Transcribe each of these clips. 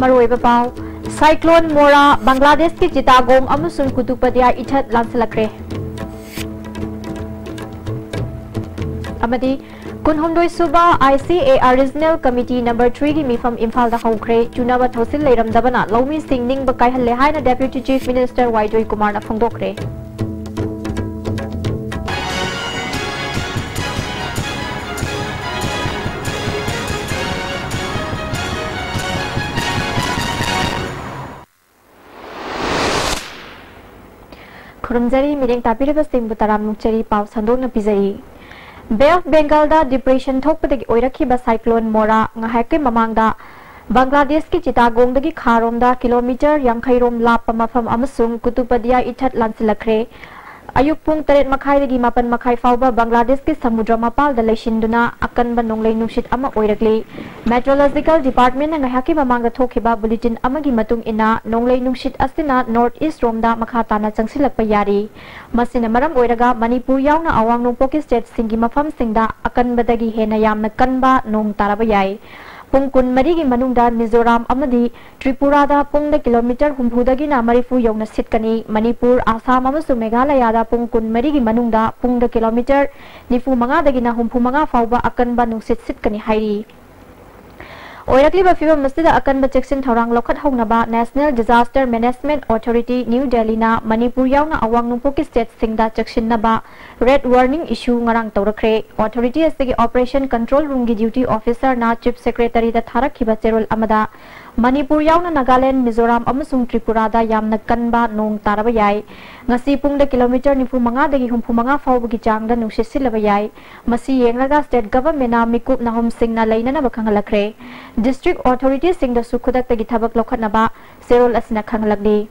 Maroiba Pau, Cyclone Mora, Bangladesh ki Chittagong amusung Kutupadia Ithat Lansalakre. Amadi, Kunhumdoi Suba, ICAR Regional Committee Number 3 gi mifam Imphal da Hongkre, Chunaba Thosil Leiram Dabana, Lomi Singh Ning Bakai Halehai na Deputy Chief Minister Waijoy Kumar na Phongdokre. Kurumjari Miring Tapiraba Singh Butaram Nukchari Pau Sandok na Pizari. Bay of Bengal da depression thokpadagi oirakhiba cyclone Mora ngahake mamangda Bangladesh ki Chittagong dagi kharom da kilometer 50 rom lappa mafam amasung Kutupadia ithat lansilakre ayuk pung 8 makhai dagi 4 makhai fauba Bangladesh ki samudra mapal da leishinduna akanba nonglei nungsit ama oirakli Meteorological Department ngahake mamangda thokhiba bulletin amagi matung ina nonglei nungsit asina northeast rom da makhatana changsilakpa yari masina maram oiraga Manipur yauna awang nongpoki state singi mafam singda akanbadagi hena yamna kanba nong taraba yai Pungkun marigi manungda Mizoram amadi Tripura da pungda kilometer humpudagi na marifu yongna sitkani Manipur Assam amasu Meghalaya da pungkun marigi manungda pungda kilometer nifu manga dagi na humpu manga fauba akanba nungsit sitkani hairi Oirakli ba fiba masida akanba cheksin thorang lokhat hongnaba National Disaster Management Authority New Delhi na Manipur yauna awang nungpoki state singda cheksinnaba red warning issue ngarang tawrakre authority asigi operation control room gi duty officer na chief secretary da tharakhiba cherol amada Manipur yauna Nagaland Mizoram amasung Tripura da yamna kanba nong taraba yai ngasi pungda kilometer nifu manga dagi humpu manga fawbagi changda nungsit silaba yai masi yengraga state government na mikup nahum singna leinana bakhangalakre district authorities singda sukhudak tagi thabak lokhatnaba serol asina khangalakdi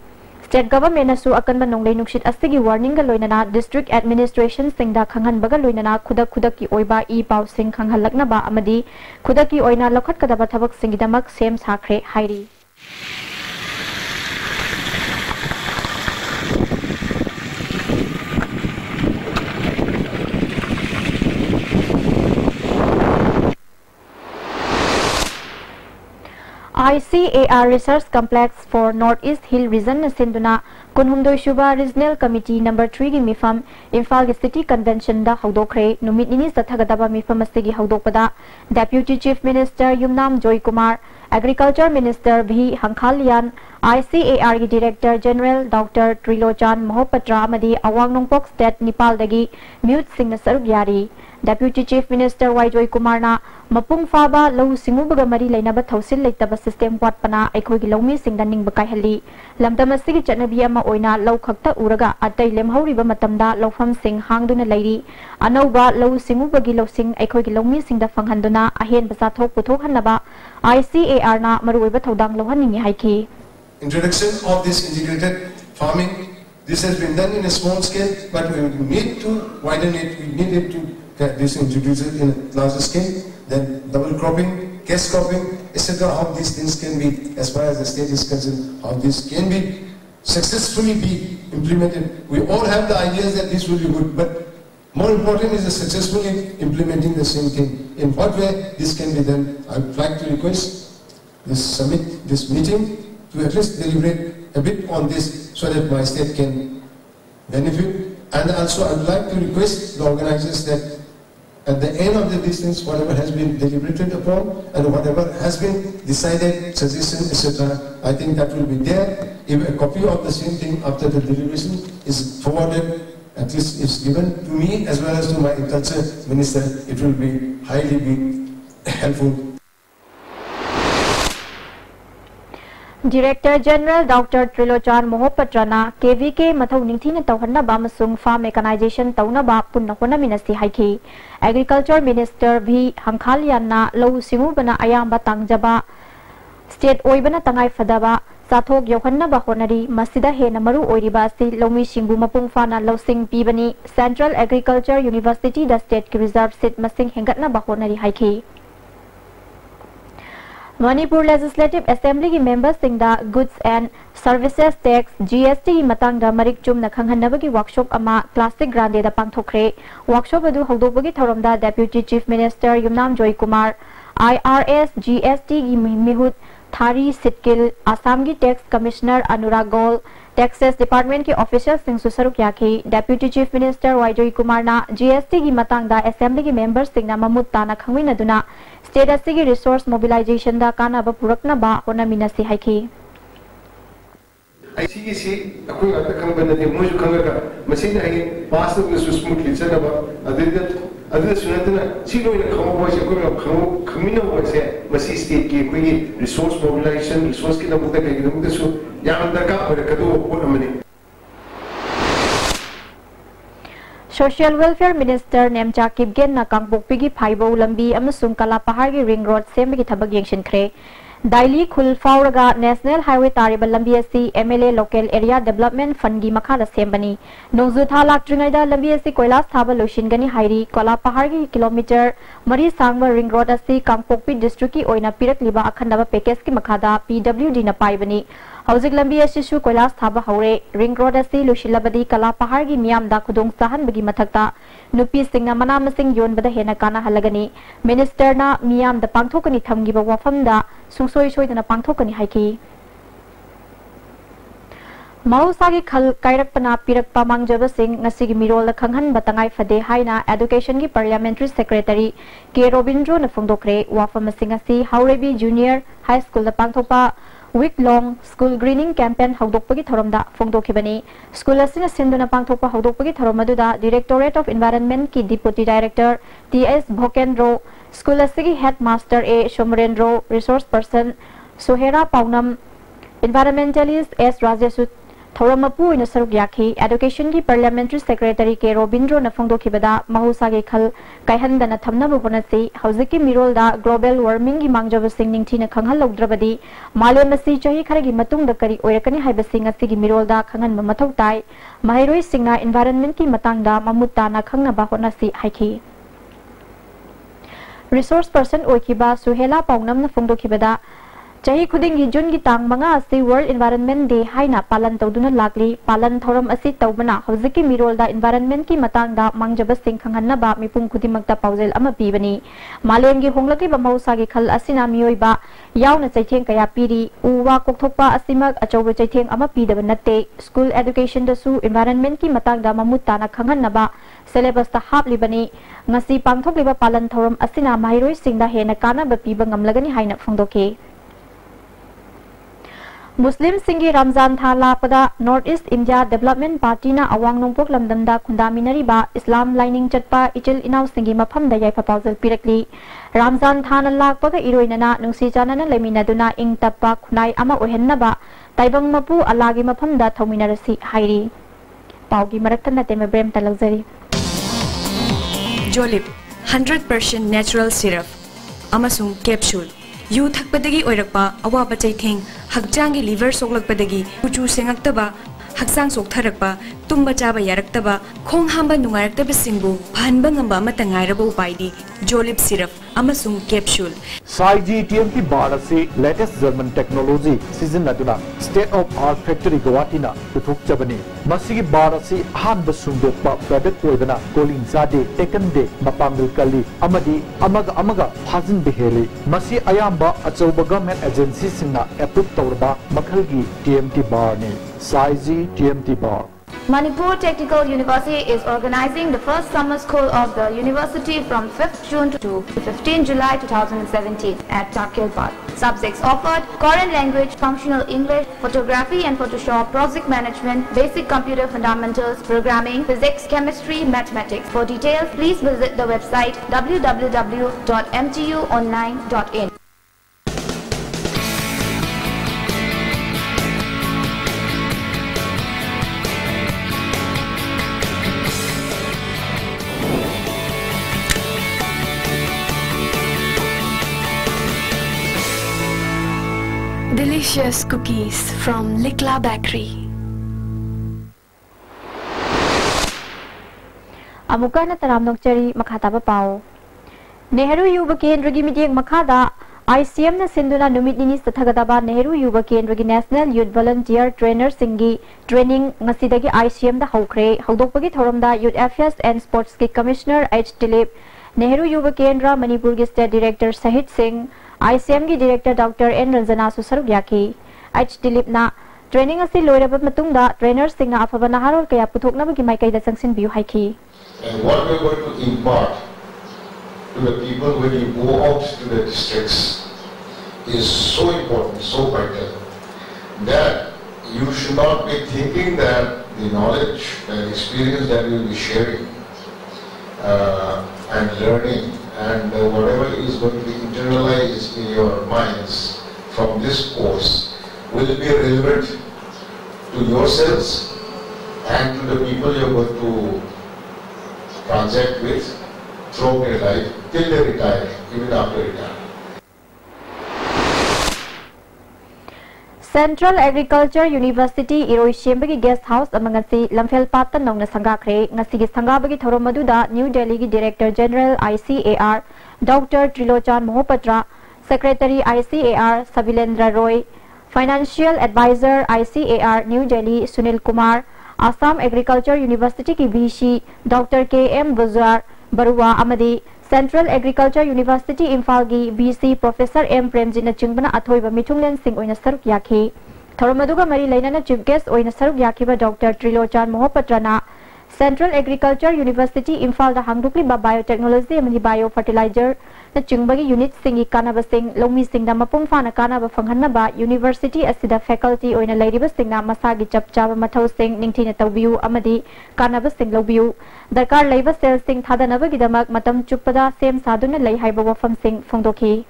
State government na su akan manonglei nungsit asigi warning ga loinana district administration singda khanghan baga loinana khudak ki oiba e pau sing khanghalakna ba amadi khudak ki oina lokhat kadaba thabak singidamak sem sakhre hairi ICAR Research Complex for Northeast Hill Region na sinduna Kunhumdoi Shuba Regional Committee Number 3 gi mifam Imphal City Convention da hawdokre numit nini sathagadaba mifam asigi hawdokpada Deputy Chief Minister Yumnam Joy Kumar Agriculture Minister V Hangkhalian ICAR gi Director General Dr. Trilochan Mohapatra amadi awang nongpok state Nepal dagi mute singna saruk yari Deputy Chief Minister Waijoy Kumar na mapung faba lau singubaga mari lainaba thausil leitaba system watpana aikhogi lomi singda ningba kaihali lamdam asigi chatnabi ama oina lau khakta uraga atai lemhauriba matamda laufam sing hangduna leiri anauba lau singubagi lausing aikhogi lomi singda fanghanduna ahen basa thok puthok hanaba ICAR na maruiba thodang lohhaningi haiki Introduction of this integrated farming, this has been done in a small scale, but we need to widen it, we need it to get this introduced in a larger scale, then double cropping, case cropping, etc. How these things can be, as far as the state is concerned, how this can be successfully be implemented. We all have the ideas that this will be good, but more important is the successfully implementing the same thing. In what way this can be done? I would like to request this meeting to at least deliberate a bit on this so that my state can benefit. And also I would like to request the organizers that at the end of the distance, whatever has been deliberated upon and whatever has been decided, suggestions, etc., I think that will be there. If a copy of the same thing after the deliberation is forwarded, at least is given to me as well as to my culture minister, it will be highly helpful. Director General Dr. Trilochan Mohapatra na KVK mathau ningthina tawhanna ba masung farm mechanization tawna ba punna hona minasi haiki Agriculture Minister V Hangkhalian na lau singu bana ayamba tangjaba state oibana tangai fadaba sathok yokhanna ba honari masida hena maru oiriba si lomi singbu mapung fana lausing pibani Central Agriculture University da state reserve seat masing hengatna ba honari haiki Manipur Legislative Assembly ki members singda Goods and Services Tax GST matangda marik chumna khanghanabagi workshop ama Plastic Grande da pangthokre workshop adu hawdobagi thoramda Deputy Chief Minister Yumnam Joy Kumar IRS GST gi mihut Thari Sitkil, Assam ki Tax Commissioner Anurag Gol, Taxes Department ki officials sing susaruk yaki, Deputy Chief Minister Waidoi Kumar na GST ki matang da Assembly ki members sing na mamut ta na khangwi na duna state asigi resource mobilization da kana ba purak na ba hona minasi haiki. ICC, aku ngata kang benda ni muju kang ka mesin ai pass tu smooth li chana ba adil sunatna sino ina kang ba se ko khamina ba se masi state ki koi resource mobilization resource ki namu ta kai namu ta su ya andar ka or ka do ko namani. Social Welfare Minister Nemcha Kipgen na Kangpokpi gi Phaibo lambi amasung Kala Pahar gi ring road sem gi thabak yengshin khre. Daily Khul Fauraga National Highway Taribal Lambiasi MLA Local Area Development Fund gi makhala sembani. Nongzu tha laktringai da Lambiasi Koilas thaba loshin gani hairi Kala Pahar gi kilometer mari sangba ring road asi Kangpokpi district ki oina pirak liba akhandaba package ki makhada PWD na paibani. Hauzik Lambiasi su Koilas thaba haure ring road asi loshilabadi Kala Pahar gi miyam da khudong sahan bagi mathakta nupi singna mana masing yon bada hena kana halagani. Minister na miyam da pangthokani thamgi ba wafam da sungsoi soi dana pangthokani haiki. Mahusagi khal kairakpana pirakpa mangjaba sing ngasigi mirol la khanghan batangai fade haina education gi parliamentary secretary K Robindro na phongdokre wafam sing asi Haurebi Junior High School da pangthopa week long school greening campaign hawdokpagi thoramda phongdokhibani. School asina sinduna pangthokpa hawdokpagi thoramaduna Directorate of Environment ki Deputy Director TS Bhokendro, School asigi Headmaster A Shomrendro, Resource Person Sohera Paunam, Environmentalist S Rajesu Thoramapu in Saruk Yaki, Education ki Parliamentary Secretary K Robindro na phongdokhibada mahusagi khal kaihandana thamna bubonasi hauziki mirol da global warming gi mangjaba sing ningthi na khanghal logdrabadi malemasi chahi kharagi matung da kari oirakani haibasing asigi mirol da khangan mathau tai mahairoi singna environment ki matang da mamutta na khangna ba honasi haiki. Resource Person oikiba Suhela Paunam na phongdokhibada Chahi khudingi June gi tang manga asi World Environment Day haina palan tawduna lakli palan thoram asi tawbana hauziki mirol da environment ki matang da mangjaba sing khanghanna ba mipum khudimakta paujel ama pibani malem gi honglaki ba mausa gi khal asina miyoi ba yauna chaitheng kaya piri uwa kokthokpa asimak achobo chaitheng ama pidaba natte school education da su environment ki matang da mamutta na khanghanna ba syllabus ta haplibani ngasi pangthokliba palan thoram asina mahiroi singda hena kana ba piba ngamlagani haina phongdoke. Muslim Singi Ramzan Thala pada North East India Development Party na awang nongpok lamdamda khundaminari ba Islam lining chatpa ichil inaw singi mafam da yaifa pauzal pirakli Ramzan Thana lakpaga iroinana nungsi janana leminaduna ing tappa khunai ama ohenna ba taibang mapu alagi mafam da thauminarasi hairi paugi maraktan na tema brem talagzari Jolip 100% natural syrup amasung capsule yu thakpadagi oirakpa awaba chaitheng hakjangi liver soklakpadagi kuchu sengakta haksang soktharakpa tumba chaba yaraktaba khong hamba nungaraktaba singbu phanba ngamba amata ngairaba upaidi Jolip syrup amasung capsule Saiji TMT bar se latest German technology season aduna state of art factory Guwahati na puthok chabani masigi bar se hanba sungdokpa product oidana kolin zade tekande mapamil kali amadi amaga phajin beheli masi ayamba achauba government agency singna approve tawrba makhalgi TMT bar ne Saiji TMT bar. Manipur Technical University is organizing the first summer school of the university from 5th June to 15 July 2017 at Takil Park. Subjects offered: Korean language, functional English, photography and Photoshop, project management, basic computer fundamentals, programming, physics, chemistry, mathematics. For details, please visit the website www.mtuonline.in. Delicious cookies from Likla Bakery. Amuka na taram nokchari makata ba pao. Nehru Yuva Kendra gi midiyeng makada ICM na sinduna numit nini sathagadaba Nehru Yuva Kendra gi National Youth Volunteer Trainer singi training ngasidagi ICM da hawkre hawdokpagi thoramda Youth Affairs and Sports ki Commissioner H Dilip Nehru Yuva Kendra Manipur gi State Director Sahit Singh ICM की director doctor N Ranjana सुसरुक याकी H Dilip ना training असी लोइरब मतुंगदा trainers सिंगना अफबा नहारोल कया पुथोकनबगी माइकैदा संगसिनबियु हाइकी And what we are going to impart to the people when you go out to the districts is so important, so vital, that you should not be thinking that the knowledge and experience that you will be sharing and learning and whatever is going to be internalized in your minds from this course will be relevant to yourselves and to the people you are going to transact with throughout their life till they retire, even after retirement. Central Agriculture University Iroi Shembagi Guest House amangasi Lamphel Patan nongna sangakre ngasi gi sangabagi thorom maduda New Delhi gi Director General ICAR Dr. Trilochan Mohapatra, Secretary ICAR Sabilendra Roy, Financial Advisor ICAR New Delhi Sunil Kumar, Assam Agriculture University की VC Dr. KM Buzar Barua Amadi, Central Agriculture University Imphal की VC Professor M Premjit Chungbana Athoiba Mithunglen Singh oina saruk yakhi Thoromaduga Mari Lainana Chief Guest oina saruk yakhiba Dr. Trilochan Mohapatra na Central Agriculture University Imphal da hangdukli ba biotechnology amani biofertilizer na chungbagi unit singi kanaba sing lomi sing da mapung fana kanaba phanghanna ba university asida faculty oina lairiba singna masagi chapchaba mathau sing ningthina tawbiu amadi kanaba sing lobiu darkar leiba cell sing thadanaba gidamak matam chuppada sem saduna lei haiba wafam sing phongdokhi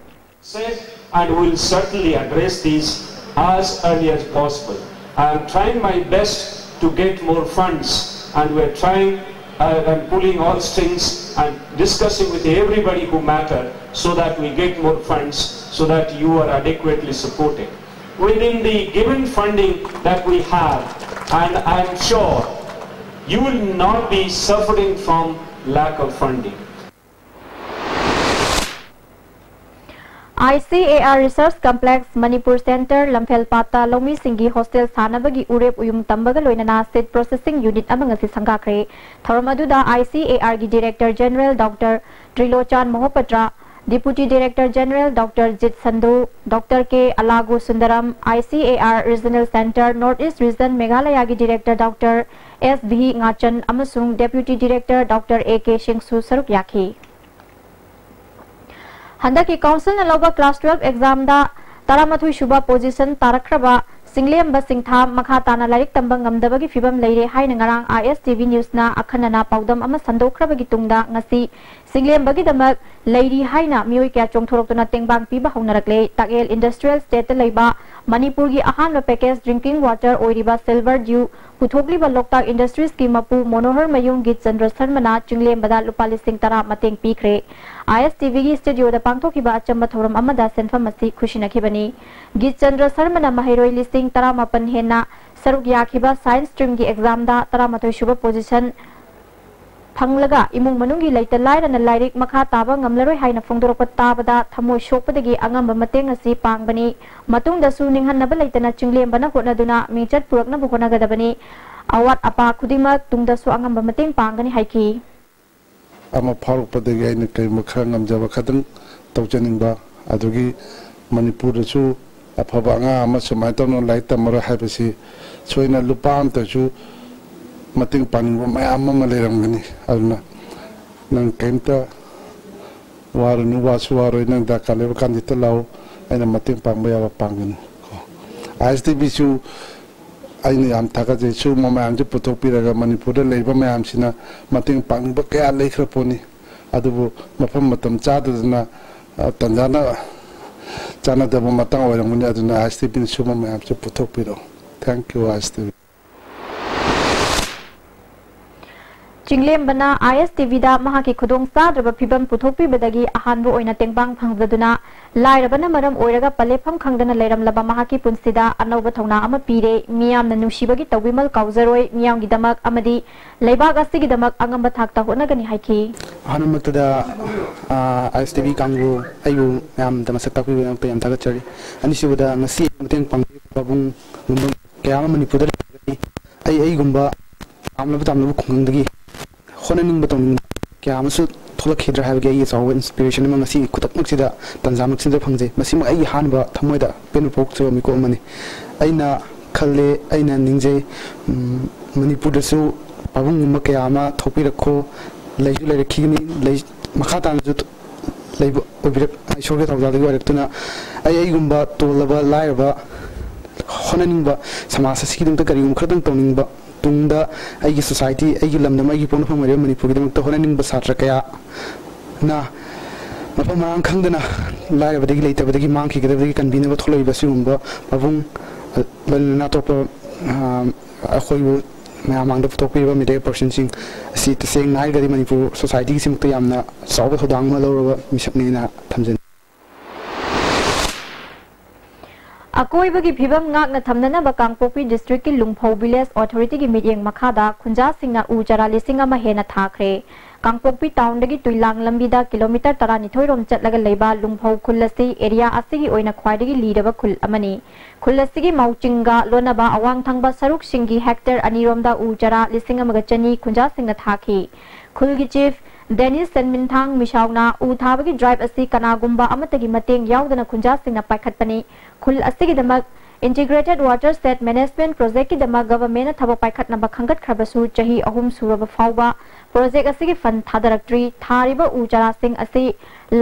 and will certainly address these as early as possible. I am trying my best to get more funds, and we are trying and pulling all strings and discussing with everybody who matter so that we get more funds so that you are adequately supported within the given funding that we have, and I am sure you will not be suffering from lack of funding. ICAR Research Complex Manipur Center Lamphel Pata Lomi Singhi Hostel Sanabagi Urep Uyum Tambaga Loinana State Processing Unit amangasi sangakre Thoromaduda ICAR gi Director General Dr. Trilochan Mohapatra, Deputy Director General Dr. Jit Sandhu, Dr. K. Alagu Sundaram, ICAR Regional Center Northeast Region Meghalaya gi Director Dr. S. V. Ngachan amasung Deputy Director Dr. A. K. Shingsu saruk yakhi Handa ki council na loba class 12 exam da taramathui shuba position tarakraba singlem ba singtha makha tana larik tambang ngamdabagi fibam leire haina ngarang ISTV news na akhanana paudam ama sandokrabagi tungda ngasi singlem bagi damak leiri haina mioi kya chongthoroktuna tengbang piba haunarakle takel industrial state leiba Manipur gi ahan package drinking water oiriba silver dew puthokli ba loktak industries ki mapu monohar mayung gi chandra sarmana chinglem bada lupali sing tara mateng pikre ISTV gi studio da pangthoki ba achamba thoram amada senfam asi khushina khibani gi chandra sarmana mahiroi listing tara mapan hena saruk yakhiba science stream gi exam da tara matoi shuba position phanglaga imung manungi laita laira na lairik makha taba ngamlaroi haina phongdorok tabada thamoi shokpadagi angamba mateng asi pangbani matung da su ninghanna ba laitana chinglem bana honaduna mingchat purakna bukona gadabani awat apa khudima tungda su angamba mateng pangani haiki ama pharuk padagi aina kai makha ngamjaba khadang tawjaningba adugi manipur da su afaba nga ama samai tawno laita mara haibasi soina lupam ta su mating paning mayam ama leramgani aduna nang kenta warunu waswaro nang dakale kan ditalaw aina mating pangbayaba pangani ISTV su aina yam thakaje su mayam je putok piraga manipur da leiba mayam sina mating pangba kaya leikraponi adubu mafam matam chaduna tanjana chana daba matang oiranguni aduna ISTV su mayam je putok piro. Thank you ISTV. Chinglem bana ISTV da mahaki khudong sa draba phibam puthokpi bedagi ahanbu oina tengbang phangdaduna lairabana maram oiraga palepham khangdana leiram laba mahaki punsida anauba thongna ama pire miyam na nusibagi tawbimal kauzaroi miyam gidamak amadi leibag asigi damak angamba thakta honagani haiki hanumakta ISTV kangru ayu yam damasak takwi yang payam tagachari ani sibuda ngasi mateng pangbabung gumbang kaya manipur da ai gumba amlaba tamlaba khungdagi honaning batong kya amsu थोलखिद्रा हाबगे ये चाव inspiration में मसी खुतकमक्सिदा तंजामक्सिदा फंगजे मसी मई हानबा थमोइदा pen पोक्चो मिको money अइना खल्ले अइना निंजे मणिपुरदसु पाबुंग मकयामा थोपिरखो लैजु लैरखिगनी लै मखा तानजु lab ओबिरक इशोरगे थौजादगी वरक्तुना अइगुंबा तोलबा लायरबा होननिंबा समाज सिकिदंत करिगुम खरदंग तोनिंबा तुंगदा आइगी society आइगी लमदम आइगी पोनफम मरे मणिपुर दमक तो होननिंबा Sartre कया ना मफम मांग खंगदना लायरबदगी लेतबदगी मांग खिगदबदगी कन्वीनर थोलइबा सिगुंबा पाबुंग लना तोप अखोइबु मैमांग फोटोपीब media person Seng नाइगदी Manipur society की सिमत यामना चाव थोदांग लौरब मिसकनीना थमजन अकोइबगी फिबम ngakna thamnanaba Kangpokpi district ki Lungphau village authority ki mityeng makhada khunja singna u chara lising ama hena thakre Kangpokpi town dagi tuilang lambida kilometer 12 rom chatlaga leiba Lungphau khulasi area asigi oina khwaidagi lidaba khul amani khulasi mauchinga lonaba awang thangba saruk singi hectare aniromda u chara lising ama chani khunja singna thaki khulgi chief Dennis Senminthang Mishauna u thabagi drive asi kanagumba amatagi mateng yaudana khunja singna paikhatpani khul asigi damak integrated water state management project ki damak government thaba paikhatnaba khangat khrabasu chahi ahum suraba fawba project asigi fund thadaraktri thariba u chara sing asi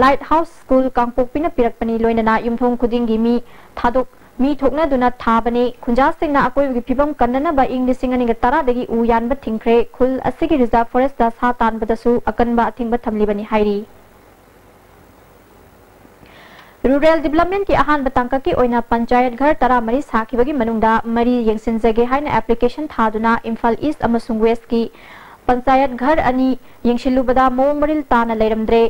lighthouse school Kangpokpi na pirakpani loinana yumthong khudingi mi thadok mi thokna duna thabani khunja singna akoibagi phibam kannana ba ing lising ani tara dagi u yanba thingkhre khul asigi reserve forest da sa tan badasu akanba athingba thamlibani hairi rural development ki ahan batangka ki oina panchayat ghar tara mari sakhibagi manungda mari yengsinjage haina application thaduna Imphal East amasung West ki panchayat ghar ani yengshilubada mong maril tana leiramdre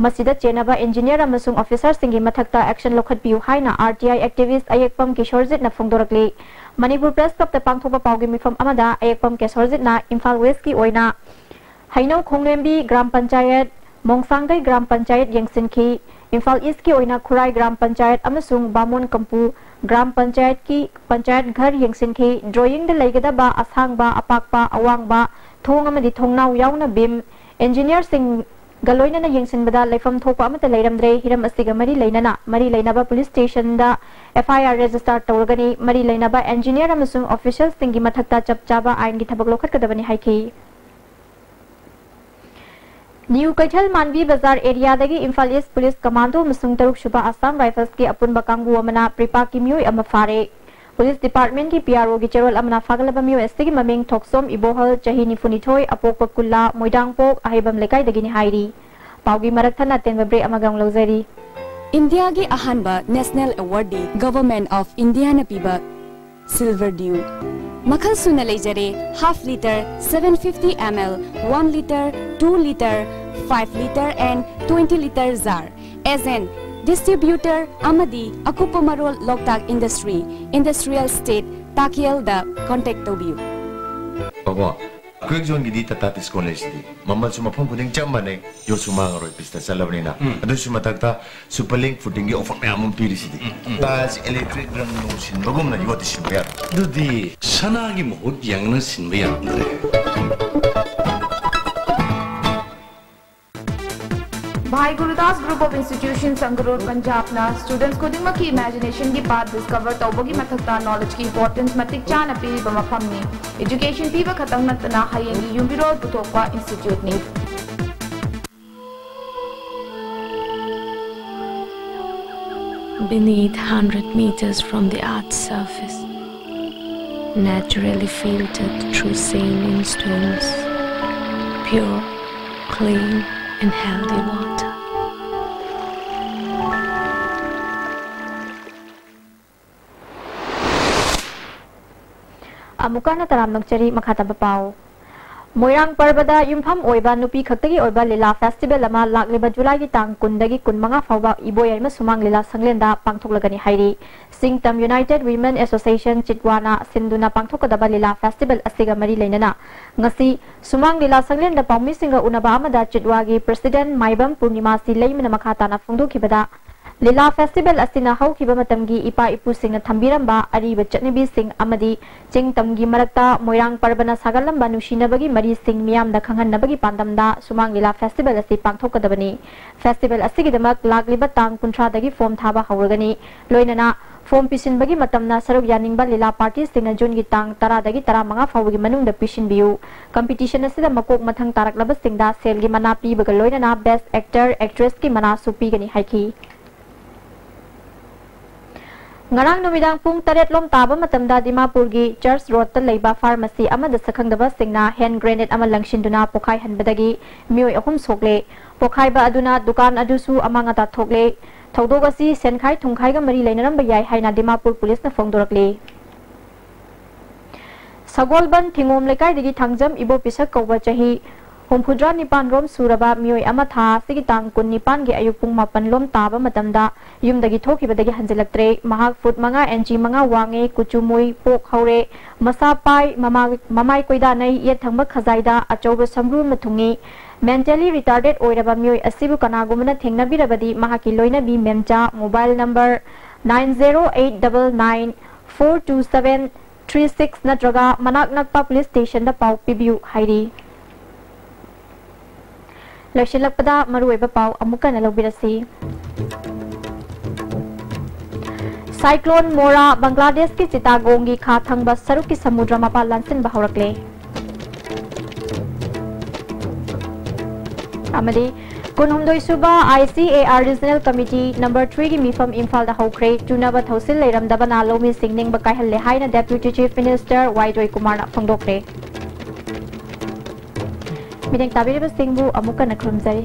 masida chenaba engineer amasung officer singi mathakta action lokhat piu haina RTI activist ayekpam kishorjit na phongdorakli Manipur press club ta pangthopa paugi mifam amada ayekpam kishorjit na Imphal West ki oina hainau khonglembi gram panchayat mongsangdai gram panchayat yengsinki Imphal East ki oina Khurai gram panchayat amasung Bamon Kampu gram panchayat ki panchayat ghar yengsinki drawing da laigada ba asangba apakpa awangba thong amadi thongnau yauna bim engineer sing Galoina na yengsinbada laifam thopa amata leiramdre hiram asiga mari leinana mari leinaba police station da FIR register tawrgani mari leinaba engineer amasung officials tingi mathakta chapchaba ain gi thabak lokhat kadabani haiki New Kaithal Manvi Bazar area dagi Imphal East Police Commando amasung taruk shuba Assam Rifles ki apunba kanggu amana pripa ki miyoi ama fare Police Department ki PRO ki cherol amana fagalaba miyoi asigi maming thoksom ibohal chahi nifunithoi apokpa kulla moidangpok ahibam lekai dagi ni hairi paugi marakthana tenba break amagang lozari India gi ahanba National Awardee Government of India na piba Silver Dew Makhal suna leijare half liter 750 ml 1 liter 2 liter 5 liter and 20 liter jar as an distributor amadi akupa marol loktak industry industrial state takiel da contact tobiu babo quick zone gi dita tatis college di mamal suma phom kuding chamane yo suma ngaroi pista salabnina adu suma takta superlink footing gi offer me amum pirisi di tas electric drum no sin bagum na yoti sin ya dudi sana gi mohut yang na sin ba andre Bhai Gurudas Group of Institutions Sangarur Punjab na students kudingma ki imagination ki path discover tawbagi mathakta knowledge ki importance matik chana piri ba mafamni education piba khatang natna hayengi yumbiro puthokwa institute ni Beneath 100 meters from the earth's surface, naturally filtered through saline stones, pure, clean and healthy water. Amukana taram nokchari makhataba pau Moirang Parbada Yumpham Oiba Nupi Khaktagi Oiba Lila Festival ama lakleba July gi tang kundagi kunmanga fawba iboyai ma sumang lila sanglenda pangthoklagani hairi Singtam United Women Association Chitwana Sinduna pangthokadaba lila festival asiga mari leinana ngasi sumang lila sanglenda pawmi singa unaba amada Chitwa gi President Maibam Purnima si leimina makhata na phungdokhibada Lila Festival asina haukiba matamgi ipa ipu singna thambiramba ariba chatnibi sing amadi ching tamgi marakta moirang parbana sagalamba nusinabagi mari sing miyamda khanghanabagi pandamda sumang Lila Festival asi pangthokadabani festival asigidamak lagliba tang kunthra dagi form thaba hauragani loinana form pisinbagi matamna saruk yaningba Lila party singna June gi tang 10 dagi 15 fawgi manungda pisinbiu competition asida makok mathang taraklaba singda selgi mana pibaga loinana best actor actress ki mana supigani haiki Ngarang numidang pung taret lom taba matamda Dimapur gi Church Road ta leiba pharmacy amada sakhangdaba singna hand grenade ama langshinduna pokhai hanbadagi mioi ahum sokle pokhai ba aduna dukan adusu amanga ta thokle thodog asi senkhai thungkhai ga mari leinaramba yai haina Dimapur police na phongdorakle Sagolban thingom lekai digi thangjam ibo pisak kawba chahi Homphudra nipan rom suraba mioi amatha sigi tang kun nipan ge ayupung mapan lom taba matamda yumdagi thokibadagi hanjilaktre mahak foot manga NG manga wange kuchumui pok haure masapai mamai koida nai ye thangba khazaida achoba samru mathungi mentally retarded oiraba mioi asibu kanagumna thengnabirabadi mahaki loina bi memcha mobile number 9089942736 natraga manak nakpa police station da pau pibiu hairi Lakshilakpada maruiba pau amuka na lobirasi Cyclone Mora Bangladesh ki Chittagong gi kha thangba saruk ki samudra mapa lansin bahaurakle Amadi kunhumdoi suba ICAR Regional Committee number 3 gi mifam Imphal da hokre tunaba thosil leiram dabana lomi singning bakai halle haina Deputy Chief Minister Waidoi Kumar na phongdokre Midang tabiri ba singbu amuka na krumzari